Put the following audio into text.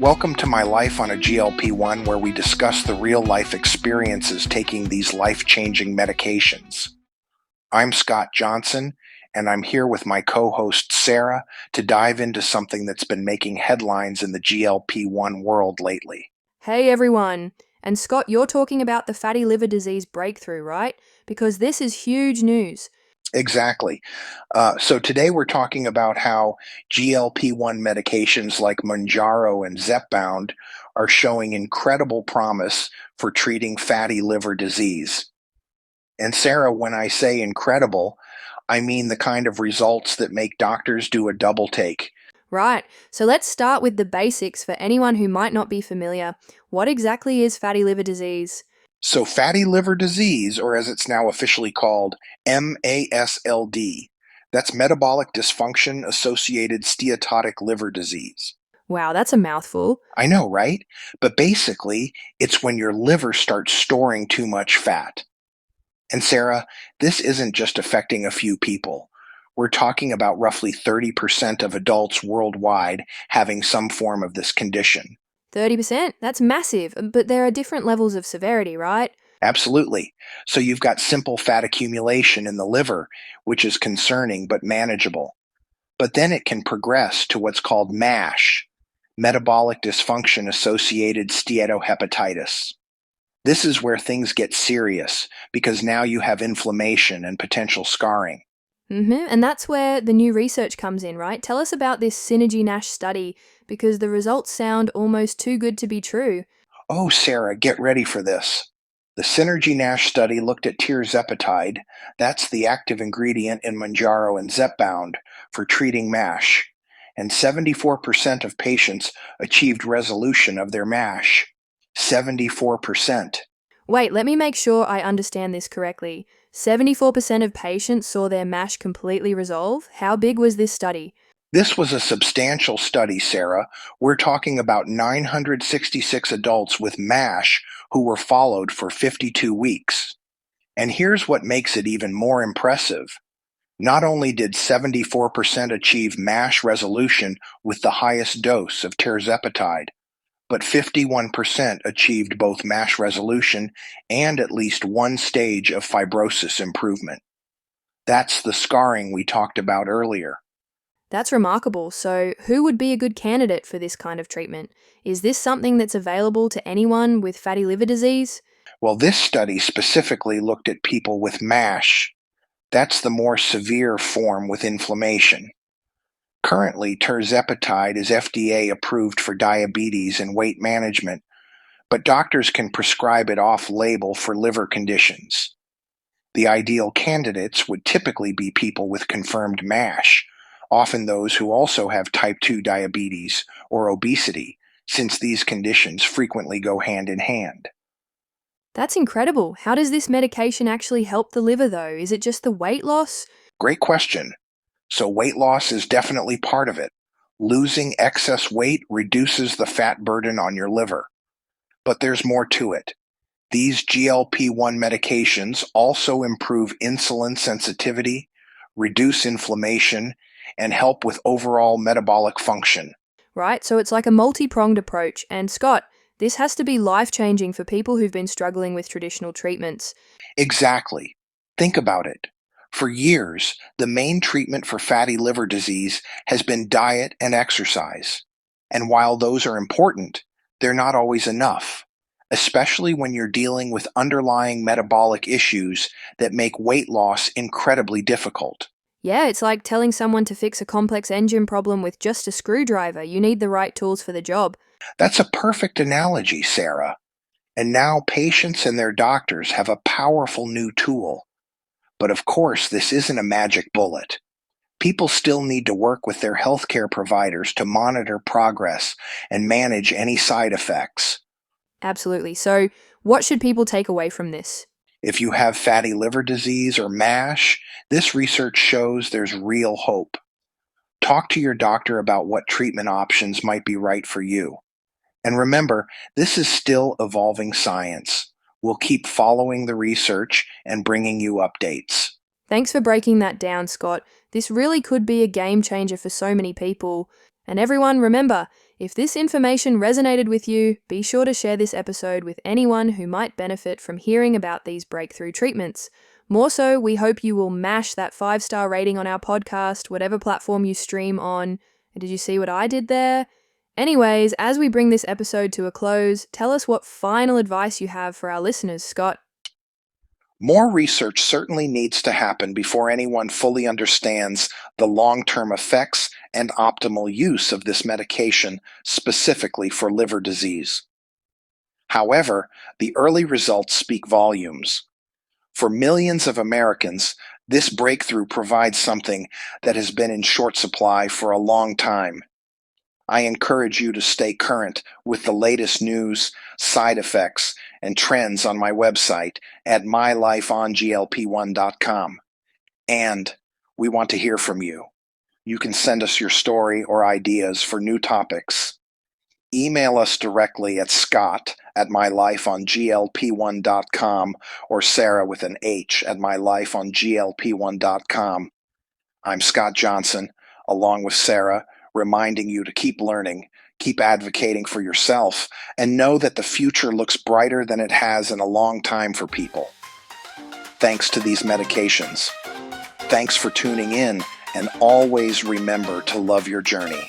Welcome to My Life on a GLP1, where we discuss the real-life experiences taking these life-changing medications. I'm Scott Johnson, and I'm here with my co-host Sarah to dive into something that's been making headlines in the GLP1 world lately. Hey everyone! And Scott, you're talking about the fatty liver disease breakthrough, right? Because this is huge news. Exactly. So today we're talking about how GLP1 medications like Mounjaro and Zepbound are showing incredible promise for treating fatty liver disease. And Sarah, when I say incredible, I mean the kind of results that make doctors do a double take. Right, so let's start with the basics for anyone who might not be familiar. What exactly is fatty liver disease? So, fatty liver disease, or as it's now officially called, MASLD, that's metabolic dysfunction associated steatotic liver disease. Wow, that's a mouthful. I know, right? But basically, it's when your liver starts storing too much fat. And Sarah, this isn't just affecting a few people. We're talking about roughly 30% of adults worldwide having some form of this condition. 30%? That's massive, but there are different levels of severity, right? Absolutely. So you've got simple fat accumulation in the liver, which is concerning but manageable. But then it can progress to what's called MASH, metabolic dysfunction associated steatohepatitis. This is where things get serious because now you have inflammation and potential scarring. And that's where the new research comes in, right? Tell us about this Synergy NASH study, because the results sound almost too good to be true. Oh, Sarah, get ready for this. The Synergy NASH study looked at tirzepatide, that's the active ingredient in Mounjaro and Zepbound, for treating MASH, and 74% of patients achieved resolution of their MASH. 74%. Wait, let me make sure I understand this correctly. 74% of patients saw their MASH completely resolve? How big was this study? This was a substantial study, Sarah. We're talking about 966 adults with MASH who were followed for 52 weeks. And here's what makes it even more impressive. Not only did 74% achieve MASH resolution with the highest dose of tirzepatide, but 51% achieved both MASH resolution and at least one stage of fibrosis improvement. That's the scarring we talked about earlier. That's remarkable. So, who would be a good candidate for this kind of treatment? Is this something that's available to anyone with fatty liver disease? Well, this study specifically looked at people with MASH. That's the more severe form with inflammation. Currently, tirzepatide is FDA approved for diabetes and weight management, but doctors can prescribe it off-label for liver conditions. The ideal candidates would typically be people with confirmed MASH, often those who also have type 2 diabetes or obesity, since these conditions frequently go hand in hand. That's incredible. How does this medication actually help the liver, though? Is it just the weight loss? Great question. So, weight loss is definitely part of it. Losing excess weight reduces the fat burden on your liver. But there's more to it. These GLP1 medications also improve insulin sensitivity, reduce inflammation, and help with overall metabolic function. Right, so it's like a multi-pronged approach. And Scott, this has to be life-changing for people who've been struggling with traditional treatments. Exactly. Think about it. For years, the main treatment for fatty liver disease has been diet and exercise. And while those are important, they're not always enough, especially when you're dealing with underlying metabolic issues that make weight loss incredibly difficult. Yeah, it's like telling someone to fix a complex engine problem with just a screwdriver. You need the right tools for the job. That's a perfect analogy, Sarah. And now patients and their doctors have a powerful new tool. But of course, this isn't a magic bullet. People still need to work with their healthcare providers to monitor progress and manage any side effects. Absolutely. So, what should people take away from this? If you have fatty liver disease or MASH, this research shows there's real hope. Talk to your doctor about what treatment options might be right for you. And remember, this is still evolving science. We'll keep following the research and bringing you updates. Thanks for breaking that down, Scott. This really could be a game changer for so many people. And everyone, remember, If this information resonated with you, be sure to share this episode with anyone who might benefit from hearing about these breakthrough treatments. More so, we hope you will mash that 5-star rating on our podcast, whatever platform you stream on. And did you see what I did there? Anyways, as we bring this episode to a close, tell us what final advice you have for our listeners, Scott. More research certainly needs to happen before anyone fully understands the long-term effects and optimal use of this medication specifically for liver disease. However, the early results speak volumes. For millions of Americans, this breakthrough provides something that has been in short supply for a long time. I encourage you to stay current with the latest news, side effects, and trends on my website at mylifeonglp1.com. And we want to hear from you. You can send us your story or ideas for new topics. Email us directly at scott@mylifeonglp1.com or Sarah with an H at mylifeonglp1.com. I'm Scott Johnson, along with Sarah, reminding you to keep learning, keep advocating for yourself, and know that the future looks brighter than it has in a long time for people. Thanks to these medications. Thanks for tuning in, and always remember to love your journey.